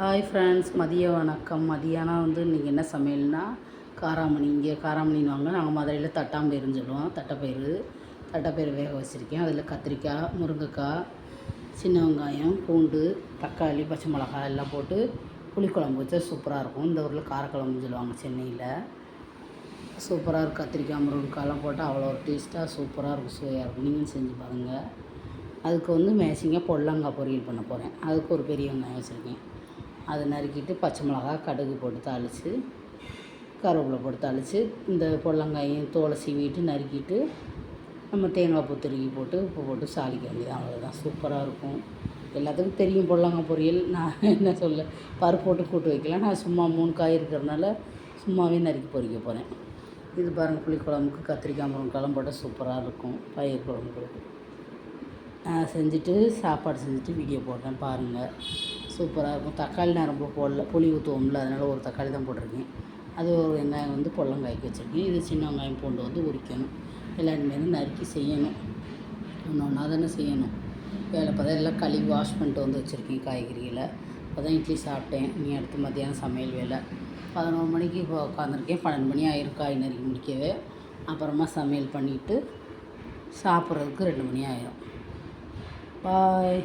Hi friends, மதிய வணக்கம். மதியானம் இன்றைக்கி என்ன சமையல்னா காராமணி. இங்கே காராமணின்னுவாங்க, நாங்கள் மதுரையில் தட்டாம்பயிறுன்னு சொல்லுவோம். தட்டைப்பயிறு வேக வச்சுருக்கேன். அதில் கத்திரிக்காய், முருங்கைக்காய், சின்ன வெங்காயம், பூண்டு, தக்காளி, பச்சை மிளகாய் எல்லாம் போட்டு புளிக்குழம்பு வச்சா சூப்பராக இருக்கும். இந்த ஊரில் காரக்குழம்புன்னு சொல்லுவாங்க சென்னையில். சூப்பராக இருக்கும். கத்திரிக்காய், முருங்கைக்காயெல்லாம் போட்டு அவ்வளோ ஒரு டேஸ்ட்டாக சூப்பராக இருக்கும், சுவையாக இருக்கும். நீங்களும் செஞ்சு பாருங்கள். அதுக்கு மேசிங்காக பொடலங்காய் பொரியல் பண்ண போகிறேன். அதுக்கு ஒரு பெரிய வெங்காயம் வச்சுருக்கேன். அதை நறுக்கிட்டு பச்சை மிளகாய், கடுகு போட்டு தாளித்து, கருவேப்பிலை போட்டு தாளித்து, இந்த பொடலங்காயும் தோலை சீவிட்டு நறுக்கிட்டு நம்ம தேங்காய் பூ துருவி போட்டு உப்பு போட்டு சாலிக்க வேண்டியது, அவ்வளோதான். சூப்பராக இருக்கும். எல்லாத்துக்கும் தெரியும் பொடலங்காய் பொரியல். நான் என்ன சொல்ல, பருப்பு போட்டு கூட்டு வைக்கல, நான் சும்மா 3 காய் இருக்கிறதுனால சும்மாவே நறுக்கி பொரிக்க போகிறேன். இது பாருங்கள், புளிக்குழம்புக்கு கத்திரிக்காய் முருங்கைக்காய் போட்டால் சூப்பராக இருக்கும். பயிர் குழம்பு செஞ்சுட்டு சாப்பாடு செஞ்சுட்டு வீடியோ போடுறேன் பாருங்கள். சூப்பராக இருக்கும். தக்காளி நான் ரொம்ப போடல, புளி ஊற்றுவோம்ல, அதனால் ஒரு தக்காளி தான் போட்டிருக்கேன். அது ஒரு வெங்காயம் பொடலங்காய்க்கு வச்சுருக்கேன். இது சின்ன வெங்காயம் பூண்டு உரிக்கணும். எல்லாருமே நறுக்கி செய்யணும். ஒன்றா தானே செய்யணும். வேலை பார்த்தா எல்லாம் கழுவி வாஷ் பண்ணிட்டு வச்சுருக்கேன் காய்கறிகளை. இப்போ தான் இட்லி சாப்பிட்டேன். நீ அடுத்து மத்தியானம் சமையல் வேலை 11 மணிக்கு இப்போ உட்காந்துருக்கேன். 12 மணி ஆயிரும் காய் நறுக்கி முடிக்கவே. அப்புறமா சமையல் பண்ணிவிட்டு சாப்பிட்றதுக்கு 2 மணி ஆயிரும். பாய்.